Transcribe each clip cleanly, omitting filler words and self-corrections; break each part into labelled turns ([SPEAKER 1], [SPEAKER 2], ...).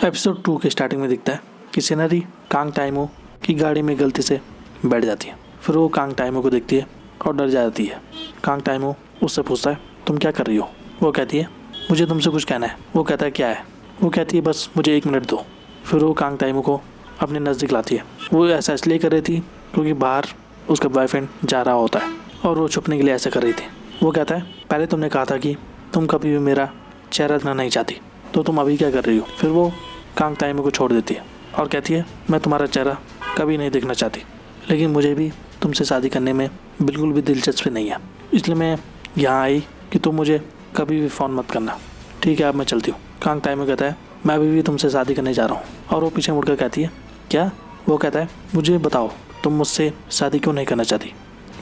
[SPEAKER 1] Episode 2 के starting में दिखता है कि सिनरी कांग टाइमो की गाड़ी में गलती से बैठ जाती है। फिर वो कांग टाइमो को देखती है और डर जाती है। कांग टाइमो उससे पूछता है, तुम क्या कर रही हो? वो कहती है, मुझे तुमसे कुछ कहना है। वो कहता है, क्या है? वो कहती है, बस मुझे 1 मिनट दो। फिर वो कांग टाइमो को अपने नज़दीक लाती है। वो ऐसा इसलिए कर रही थी क्योंकि बाहर उसका बॉयफ्रेंड जा रहा होता है और वो छुपने के लिए ऐसा कर रही थी। वो कहता है, पहले तुमने कहा था कि तुम कभी भी मेरा चेहरा देखना नहीं चाहती, तो तुम अभी क्या कर रही हो? फिर वो कांग टाइमो को छोड़ देती है और कहती है, मैं तुम्हारा चेहरा कभी नहीं देखना चाहती, लेकिन मुझे भी तुमसे शादी करने में बिल्कुल भी दिलचस्पी नहीं है, इसलिए मैं यहाँ आई कि तुम मुझे कभी भी फ़ोन मत करना। ठीक है, अब मैं चलती हूँ। कांग टाइमो कहता है, मैं अभी भी तुमसे शादी करने जा रहा हूँ। और वो पीछे मुड़कर कहती है, क्या? वो कहता है, मुझे बताओ तुम मुझसे शादी क्यों नहीं करना चाहती?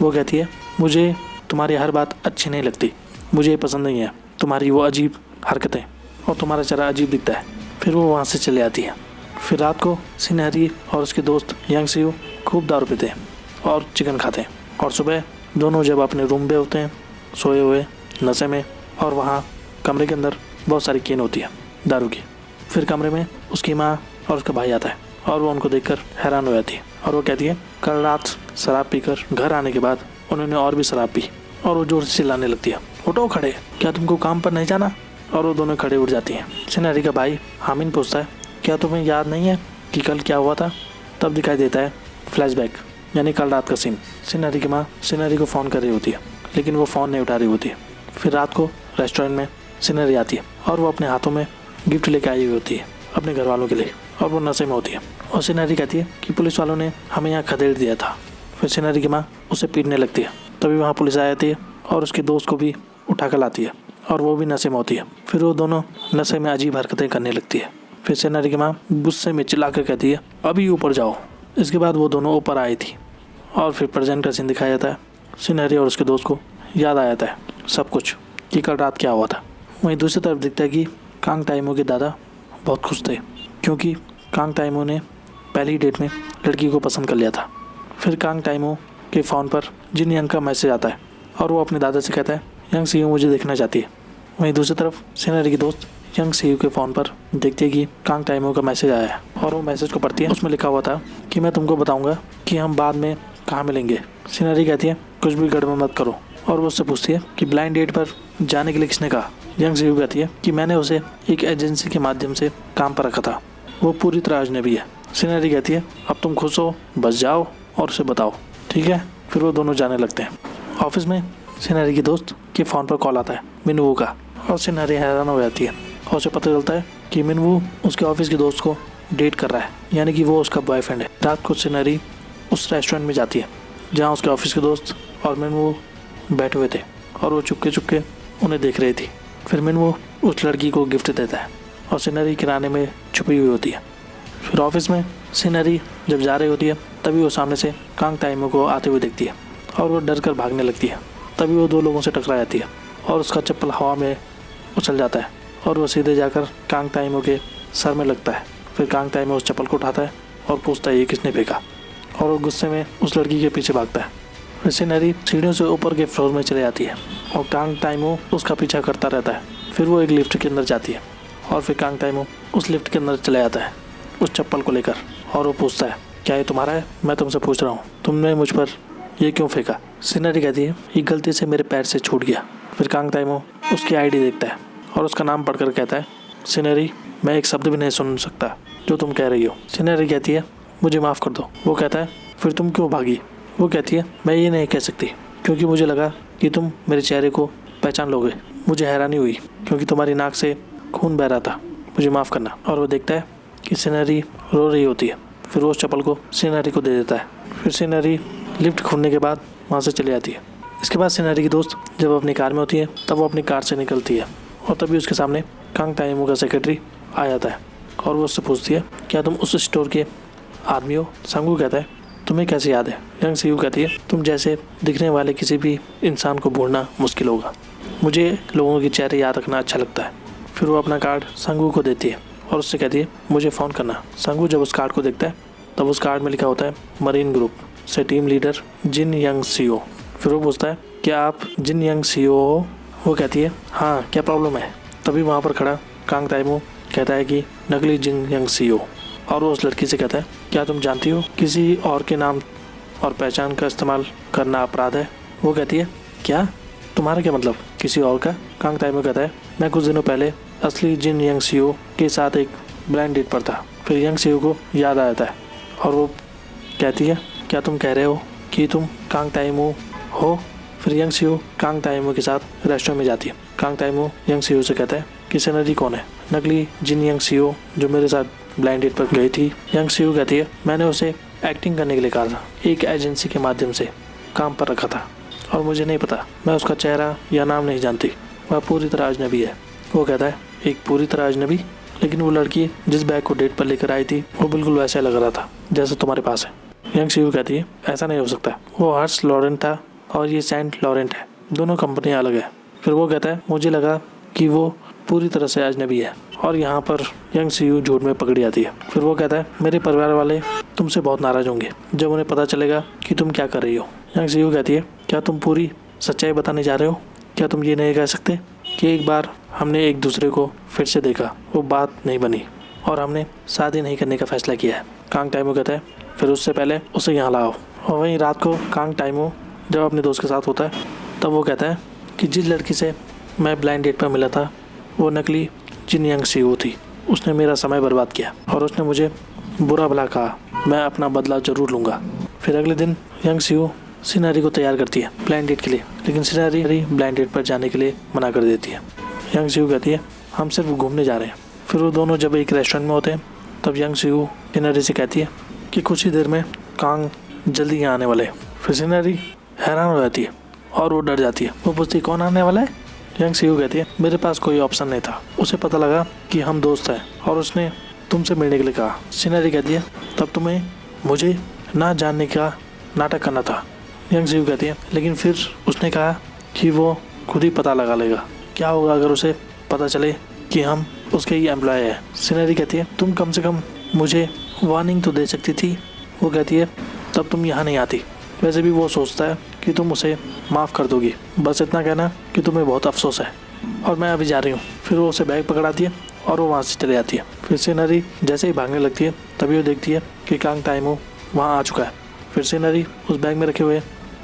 [SPEAKER 1] वो कहती है, मुझे तुम्हारी हर बात अच्छी नहीं लगती, मुझे पसंद नहीं है तुम्हारी वो अजीब हरकतें और तुम्हारा चेहरा अजीब दिखता है। फिर वो वहाँ से चले आती है। फिर रात को सिनहरी और उसके दोस्त यांग सियो खूब दारू पीते हैं और चिकन खाते हैं। और सुबह दोनों जब अपने रूम पे होते हैं सोए हुए नशे में, और वहाँ कमरे के अंदर बहुत सारी केन होती है दारू की। फिर कमरे में उसकी माँ और उसका भाई आता है और वो उनको देखकर हैरान हो जाती है और वो कहती है, कल रात शराब पीकर घर आने के बाद उन्होंने और भी शराब पी। और वो जोर से चिल्लाने लगती है, उठो खड़े, क्या तुमको काम पर नहीं जाना? और वो दोनों खड़े उठ जाती हैं। सिनहरी का भाई हामिन पूछता है, क्या तुम्हें याद नहीं है कि कल क्या हुआ था? तब दिखाई देता है फ्लैशबैक, यानी कल रात का सीन। सिनहरी की माँ सिनहरी को फ़ोन कर रही होती है, लेकिन वो फ़ोन नहीं उठा रही होती है। फिर रात को रेस्टोरेंट में सिनहरी आती है और वो अपने हाथों में गिफ्ट लेके आई हुई होती है अपने घर वालों के लिए, और वो नशे में होती है। और सिनहरी कहती है कि पुलिस वालों ने हमें यहाँ खदेड़ दिया था। फिर सिनहरी की माँ उसे पीटने लगती है। तभी वहाँ पुलिस आ जाती है और उसके दोस्त को भी उठा कर लाती है और वो भी नशे में होती है। फिर वो दोनों नशे में अजीब हरकतें करने लगती है। फिर सिनहरी की माँ गुस्से में चिल्ला कर कहती है, अभी ऊपर जाओ। इसके बाद वो दोनों ऊपर आई थी और फिर प्रेजेंट का सीन दिखाया जाता है। सिनहरी और उसके दोस्त को याद आ जाता है सब कुछ कि कल रात क्या हुआ था। वहीं दूसरी तरफ दिखता है कि कांग टाइमो के दादा बहुत खुश थे क्योंकि कांग टाइमो ने पहली डेट में लड़की को पसंद कर लिया था। फिर कांग टाइमो के फ़ोन पर जिन यंग का मैसेज आता है और वो अपने दादा से कहता है, यंग सियो मुझे देखना चाहती है। वहीं दूसरी तरफ सिनहरी की दोस्त यंग सियो के फ़ोन पर देखती है कि कांग टाइमो का मैसेज आया है और वो मैसेज को पढ़ती है। उसमें लिखा हुआ था कि मैं तुमको बताऊंगा कि हम बाद में कहाँ मिलेंगे। सिनहरी कहती है, कुछ भी गड़बड़ मत करो। और वो उससे पूछती है कि ब्लाइंड डेट पर जाने के लिए किसने कहा? यंग सियो कहती है कि मैंने उसे एक एजेंसी के माध्यम से काम पर रखा था, वो पूरी तरह अजनबी है। सिनहरी कहती है, अब तुम खुश हो, बस जाओ और उसे बताओ, ठीक है? फिर वो दोनों जाने लगते हैं। ऑफिस में सिनहरी की दोस्त के फ़ोन पर कॉल आता है मिनवू का, और सिनहरी हैरान हो जाती है और उसे पता चलता है कि मिनवू उसके ऑफिस के दोस्त को डेट कर रहा है, यानी कि वो उसका बॉयफ्रेंड है। रात को सिनहरी उस रेस्टोरेंट में जाती है जहाँ उसके ऑफिस के दोस्त और मिनवू बैठे हुए थे और वो चुपके चुपके उन्हें देख रही थी। फिर मिनवू उस लड़की को गिफ्ट देता है और सिनहरी किराने में छुपी हुई होती है। फिर ऑफिस में सिनहरी जब जा रही होती है तभी वो सामने से कांग टाइमो को आते हुए देखती है और वो डर कर भागने लगती है। तभी वो 2 लोगों से टकरा जाती है और उसका चप्पल हवा में उछल जाता है और वो सीधे जाकर कांग टाइमो के सर में लगता है। फिर कांग टाइमो उस चप्पल को उठाता है और पूछता है, ये किसने फेंका? और वो गुस्से में उस लड़की के पीछे भागता है। फिर सिनहरी सीढ़ियों से ऊपर के फ्लोर में चले जाती है और कांग टाइमो उसका पीछा करता रहता है। फिर वो एक लिफ्ट के अंदर जाती है और फिर कांग टाइमो उस लिफ्ट के अंदर चले जाता है उस चप्पल को लेकर, और वो पूछता है, क्या ये तुम्हारा है? मैं तुमसे पूछ रहा हूँ, तुमने मुझ पर ये क्यों फेंका? सिनहरी कहती है, ये गलती से मेरे पैर से छूट गया। फिर कांग टाइमो उसकी आईडी देखता है और उसका नाम पढ़कर कहता है, सिनहरी, मैं एक शब्द भी नहीं सुन सकता जो तुम कह रही हो। सिनहरी कहती है, मुझे माफ़ कर दो। वो कहता है, फिर तुम क्यों भागी? वो कहती है, मैं ये नहीं कह सकती क्योंकि मुझे लगा कि तुम मेरे चेहरे को पहचान लोगे। मुझे हैरानी हुई क्योंकि तुम्हारी नाक से खून बह रहा था, मुझे माफ़ करना। और वो देखता है कि सिनहरी रो रही होती है। फिर वो उस चप्पल को सिनहरी को दे देता है। फिर सिनहरी लिफ्ट खुलने के बाद वहाँ से चली जाती है। इसके बाद सिनहरी की दोस्त जब अपनी कार में होती है तब वो अपनी कार से निकलती है और तभी उसके सामने कांग टाइमो का सेक्रेटरी आ जाता है और वो उससे पूछती है, क्या तुम उस स्टोर के आदमी हो? संगू कहता है, तुम्हें कैसे याद है? यंग सियो कहती है, तुम जैसे दिखने वाले किसी भी इंसान को भूलना मुश्किल होगा, मुझे लोगों के चेहरे याद रखना अच्छा लगता है। फिर वो अपना कार्ड संगू को देती है और उससे कहती है, मुझे फ़ोन करना। संगू जब उस कार्ड को देखता है तब उस कार्ड में लिखा होता है, मरीन ग्रुप से टीम लीडर जिन यंग सियो। फिर वो पूछता है, क्या आप जिन यंग सियो हो? वो कहती है, हाँ, क्या प्रॉब्लम है? तभी वहाँ पर खड़ा कांग टाइमो कहता है कि नकली जिन यंग सीईओ। और वो उस लड़की से कहता है, क्या तुम जानती हो किसी और के नाम और पहचान का इस्तेमाल करना अपराध है? वो कहती है, क्या? तुम्हारा क्या मतलब किसी और का? कांग ताइमो कहता है, मैं कुछ दिनों पहले असली जिन यंग सीईओ के साथ एक ब्लाइंड डेट पर था। फिर यंग सीईओ को याद आ जाता है और वो कहती है, क्या तुम कह रहे हो कि तुम कांग ताइमो हो? फिर यंग सीईओ कांग ताइमो के साथ रेस्टोरेंट में जाती है। कांग ताइमो यंग सीईओ से कहता है कि सिनरी कौन है? नकली जिन यंग सीईओ जो मेरे साथ ब्लाइंड डेट पर गई थी। यंग सीईओ कहती है, मैंने उसे एक्टिंग करने के लिए कहा था, एक एजेंसी के माध्यम से काम पर रखा था और मुझे नहीं पता, मैं उसका चेहरा या नाम नहीं जानती, वह पूरी तरह अजनबी है। वो कहता है, एक पूरी तरह अजनबी? लेकिन वो लड़की जिस बैग को डेट पर लेकर आई थी वो बिल्कुल वैसा लग रहा था जैसा तुम्हारे पास है। यंग सीईओ कहती है, ऐसा नहीं हो सकता, वो हर्ष लॉरेंट था और ये सेंट लॉरेंट है, दोनों कंपनियां अलग है। फिर वो कहता है, मुझे लगा कि वो पूरी तरह से अजनबी है और यहाँ पर यंग सीईओ झूठ में पकड़ी जाती है। फिर वो कहता है, मेरे परिवार वाले तुमसे बहुत नाराज होंगे जब उन्हें पता चलेगा कि तुम क्या कर रही हो। यंग सीईओ कहती है, क्या तुम पूरी सच्चाई बताने जा रहे हो? क्या तुम ये नहीं कह सकते कि एक बार हमने एक दूसरे को फिर से देखा, वो बात नहीं बनी और हमने शादी नहीं करने का फैसला किया है? कांग ताइमो कहता है, फिर उससे पहले उसे यहाँ लाओ। और वहीं रात को कांग ताइमो जब अपने दोस्त के साथ होता है तब वो कहता है कि जिस लड़की से मैं ब्लाइंड डेट पर मिला था वो नकली जिन यंग सीईओ थी। उसने मेरा समय बर्बाद किया और उसने मुझे बुरा भला कहा, मैं अपना बदला जरूर लूँगा। फिर अगले दिन यंग सीईओ सिनरी को तैयार करती है ब्लाइंड डेट के लिए, लेकिन सिनरी ब्लाइंड डेट पर जाने के लिए मना कर देती है। यंग सीईओ कहती है, हम सिर्फ घूमने जा रहे हैं। फिर वो दोनों जब एक रेस्टोरेंट में होते हैं तब यंग सीईओ सिनरी से कहती है कि कुछ ही देर में कांग जल्दी यहाँ आने वाले हैं। फिर सिनरी हैरान हो जाती है और वो डर जाती है। वो पूछती है, कौन आने वाला है? यंग सीईओ कहती है, मेरे पास कोई ऑप्शन नहीं था, उसे पता लगा कि हम दोस्त हैं और उसने तुमसे मिलने के लिए कहा। सिनरी कहती है, तब तुम्हें मुझे ना जानने का नाटक करना था। यंग सीईओ कहती है, लेकिन फिर उसने कहा कि वो खुद ही पता लगा लेगा, क्या होगा अगर उसे पता चले कि हम उसके ही एम्प्लॉय हैं। सिनरी कहती है, तुम कम से कम मुझे वार्निंग तो दे सकती थी। वो कहती है, तब तुम यहाँ नहीं आती। वैसे भी वो सोचता है कि तुम उसे माफ़ कर दोगी, बस इतना कहना कि तुम्हें बहुत अफसोस है और मैं अभी जा रही हूँ। फिर वो उसे बैग पकड़ाती है और वो वहाँ से चले जाती है। फिर सिनरी जैसे ही भागने लगती है तभी वो देखती है कि कांग ताइमो वहाँ आ चुका है। फिर सिनरी उस बैग में रखे हुए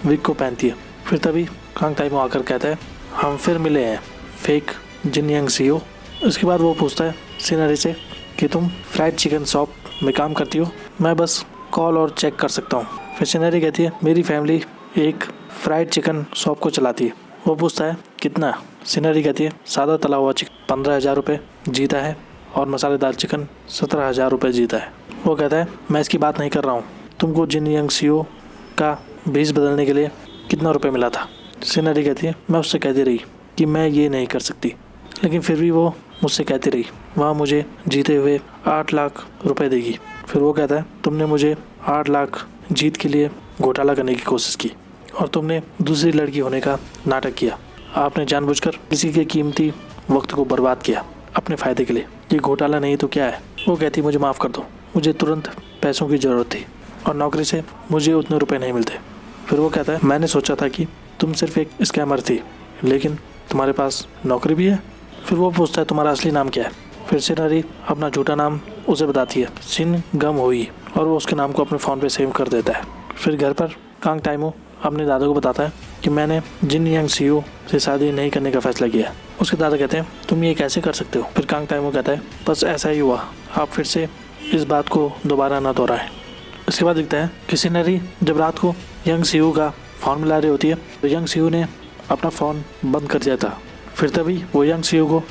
[SPEAKER 1] विग को पहनती है। फिर तभी कांग ताइमो आकर कहता है, हम फिर मिले हैं फेक जिन यंग सीईओ। उसके बाद वो पूछता है सिनरी से कि तुम फ्राइड चिकन शॉप में काम करती हो? मैं बस कॉल और चेक कर सकता हूँ। फिर सिनरी कहती है, मेरी फैमिली एक फ्राइड चिकन शॉप को चलाती है। वो पूछता है, कितना? सिनरी कहती है, सादा तला हुआ चिकन 15,000 रुपये जीता है और मसालेदार चिकन 17,000 रुपये जीता है। वो कहता है, मैं इसकी बात नहीं कर रहा हूँ, तुमको जिन यंग सीईओ का भेष बदलने के लिए कितना रुपये मिला था? सिनरी कहती है, मैं उससे कहती रही कि मैं ये नहीं कर सकती, लेकिन फिर भी वो मुझसे कहती रही, वहाँ मुझे जीते हुए 8 लाख रुपए देगी। फिर वो कहता है, तुमने मुझे 8 लाख जीत के लिए घोटाला करने की कोशिश की और तुमने दूसरी लड़की होने का नाटक किया। आपने जानबूझकर किसी के कीमती वक्त को बर्बाद किया अपने फ़ायदे के लिए। ये घोटाला नहीं तो क्या है? वो कहती, मुझे माफ़ कर दो, मुझे तुरंत पैसों की ज़रूरत थी और नौकरी से मुझे उतने रुपए नहीं मिलते। फिर वो कहता है, मैंने सोचा था कि तुम सिर्फ एक स्कैमर थी, लेकिन तुम्हारे पास नौकरी भी है। फिर वो पूछता है, तुम्हारा असली नाम क्या है? फिर सिनरी अपना झूठा नाम उसे बताती है, सिन गम हुई, और वो उसके नाम को अपने फ़ोन पे सेव कर देता है। फिर घर पर कांग ताइमो अपने दादा को बताता है कि मैंने जिन यंग सीईओ से शादी नहीं करने का फैसला किया। उसके दादा कहते हैं, तुम ये कैसे कर सकते हो? फिर कांग ताइमो कहता है, बस ऐसा ही हुआ, आप फिर से इस बात को दोबारा ना दोहराएं। इसके बाद दिखता है कि सिनरी जब रात को यंग सीईओ का फ़ोन मिला रही होती है तो यंग सीईओ ने अपना फ़ोन बंद कर दिया था। फिर तभी वो यंग सीईओ को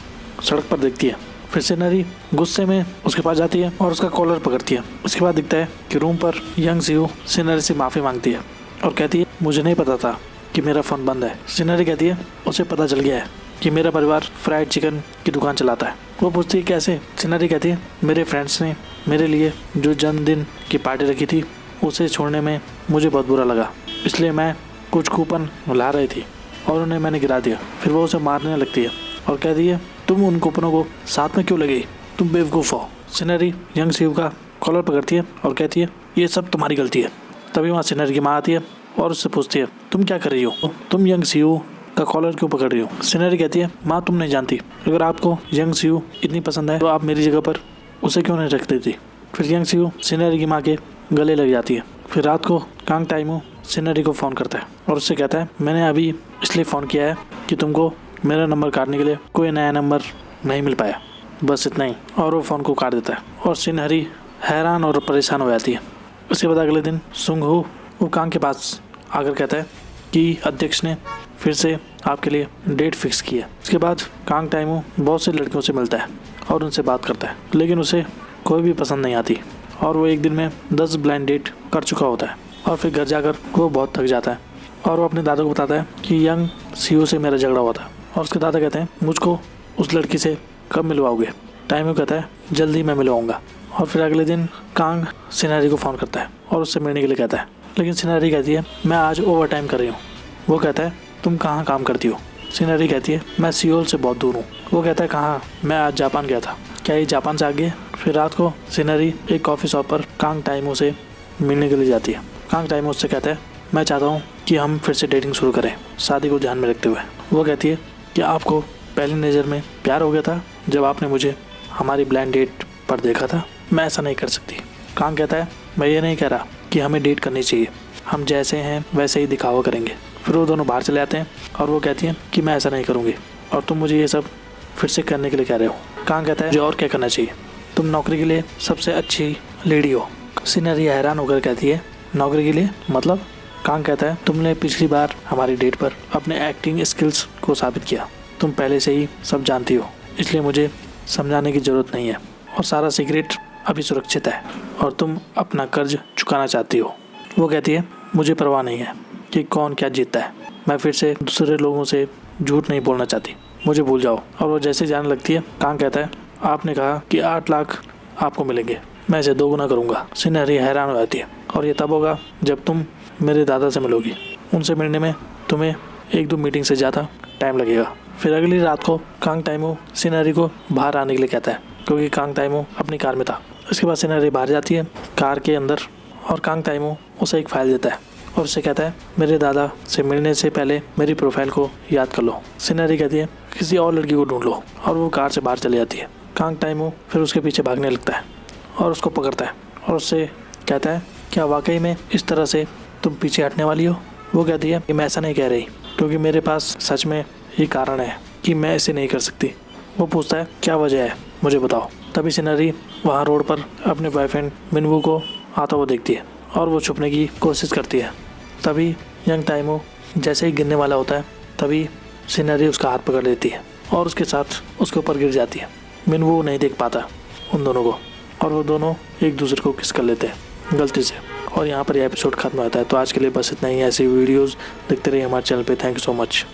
[SPEAKER 1] सड़क पर देखती है। फिर सिनरी गुस्से में उसके पास जाती है और उसका कॉलर पकड़ती है। उसके बाद दिखता है कि रूम पर यंग सीईओ सिनरी से माफ़ी मांगती है और कहती है, मुझे नहीं पता था कि मेरा फ़ोन बंद है। सिनरी कहती है, उसे पता चल गया है कि मेरा परिवार फ्राइड चिकन की दुकान चलाता है। वो पूछती है, कैसे? सिनरी कहती है, मेरे फ्रेंड्स ने मेरे लिए जो जन्मदिन की पार्टी रखी थी उसे छोड़ने में मुझे बहुत बुरा लगा, इसलिए मैं कुछ कूपन ला रही थी और उन्हें मैंने गिरा दिया। फिर वो उसे मारने लगती है और कहती है, तुम उन कूपनों को साथ में क्यों लगी? तुम बेवकूफ़ हो। सिनरी यंग सीईओ का कॉलर पकड़ती है और कहती है, ये सब तुम्हारी गलती है। तभी वहाँ सिनरी की माँ आती है और उससे पूछती है, तुम क्या कर रही हो? तुम यंग सीईओ का कॉलर क्यों पकड़ रही हो? सिनरी कहती है, माँ तुम नहीं जानती, अगर आपको यंग सीईओ इतनी पसंद है तो आप मेरी जगह पर उसे क्यों नहीं रख देती। फिर यंग सियो सिनरी की माँ के गले लग जाती है। फिर रात को कांग टाइमो सिनरी को फ़ोन करता है और उससे कहता है मैंने अभी इसलिए फ़ोन किया है कि तुमको मेरा नंबर काटने के लिए कोई नया नंबर नहीं मिल पाया, बस इतना ही। और वो फ़ोन को काट देता है और सिनहरी हैरान और परेशान हो जाती है। उसके बाद अगले दिन सुंगहू वो कांग के पास आकर कहता है कि अध्यक्ष ने फिर से आपके लिए डेट फिक्स की है। उसके बाद कांग टाइमो बहुत से लड़कियों से मिलता है और उनसे बात करता है, लेकिन उसे कोई भी पसंद नहीं आती और वो एक दिन में 10 ब्लाइंड डेट कर चुका होता है। और फिर घर जाकर वो बहुत थक जाता है और वो अपने दादा को बताता है कि यंग सीओ से मेरा झगड़ा हुआ था। और उसके दादा कहते हैं मुझको उस लड़की से कब मिलवाओगे। टाइमो कहता है जल्दी मैं मिलवाऊंगा। और फिर अगले दिन कांग सिनहरी को फ़ोन करता है और उससे मिलने के लिए कहता है, लेकिन सिनहरी कहती है मैं आज ओवर टाइम कर रही हूँ। वो कहता है तुम कहाँ काम करती हो। सिनहरी कहती है मैं सियोल से बहुत दूर हूँ। वो कहता है कहाँ, मैं आज जापान गया था। क्या ये जापान से आ गया। फिर रात को सिनहरी एक कॉफ़ी शॉप पर कांग टाइमो से मिलने के लिए जाती है। कांग टाइमो उससे कहता है मैं चाहता हूँ कि हम फिर से डेटिंग शुरू करें, शादी को ध्यान में रखते हुए। वो कहती है कि आपको पहली नज़र में प्यार हो गया था जब आपने मुझे हमारी ब्लाइंड डेट पर देखा था, मैं ऐसा नहीं कर सकती। कांग कहता है मैं ये नहीं कह रहा कि हमें डेट करनी चाहिए, हम जैसे हैं वैसे ही दिखावा करेंगे। फिर वो दोनों बाहर चले आते हैं और वो कहती हैं कि मैं ऐसा नहीं करूँगी और तुम मुझे ये सब फिर से करने के लिए कह रहे हो। कांग कहता है जो और क्या करना चाहिए, तुम नौकरी के लिए सबसे अच्छी लेडी हो। सिनहरी हैरान होकर कहती है नौकरी के लिए मतलब। कांग कहता है तुमने पिछली बार हमारी डेट पर अपने एक्टिंग स्किल्स को साबित किया, तुम पहले से ही सब जानती हो, इसलिए मुझे समझाने की ज़रूरत नहीं है और सारा सीक्रेट अभी सुरक्षित है और तुम अपना कर्ज चुकाना चाहती हो। वो कहती है मुझे परवाह नहीं है कि कौन क्या जीतता है, मैं फिर से दूसरे लोगों से झूठ नहीं बोलना चाहती, मुझे भूल जाओ। और वो जैसे जाने लगती है कांग कहता है आपने कहा कि 8 लाख आपको मिलेंगे, मैं इसे 2 गुना करूँगा। सिनहरी हैरान हो जाती है और ये तब होगा जब तुम मेरे दादा से मिलोगी, उनसे मिलने में तुम्हें 1-2 मीटिंग से ज़्यादा टाइम लगेगा। फिर अगली रात को कांग टाइमो सिनहरी को बाहर आने के लिए कहता है क्योंकि कांग टाइमो अपनी कार में था। उसके बाद सिनहरी बाहर जाती है कार के अंदर और कांग टाइमो उसे एक फ़ाइल देता है और उससे कहता है मेरे दादा से मिलने से पहले मेरी प्रोफाइल को याद कर लो। सिनहरी कहती है किसी और लड़की को ढूंढ लो और वो कार से बाहर चली जाती है। कांग टाइमो फिर उसके पीछे भागने लगता है और उसको पकड़ता है और उससे कहता है क्या वाकई में इस तरह से तुम पीछे हटने वाली हो। वो कहती है कि मैं ऐसा नहीं कह रही क्योंकि मेरे पास सच में ये कारण है कि मैं ऐसे नहीं कर सकती। वो पूछता है क्या वजह है मुझे बताओ। तभी सिनहरी वहाँ रोड पर अपने बॉयफ्रेंड मिनवू को आता हुआ देखती है और वो छुपने की कोशिश करती है। तभी यंग टाइमो जैसे ही गिरने वाला होता है तभी सिनहरी उसका हाथ पकड़ लेती है और उसके साथ उसके ऊपर गिर जाती है। मिनवू नहीं देख पाता उन दोनों को और वो दोनों एक दूसरे को किस कर लेते हैं गलती से। और यहाँ पर यह एपिसोड खत्म होता है। तो आज के लिए बस इतना ही। ऐसी वीडियोस देखते रहिए हमारे चैनल पे। Thank you so much.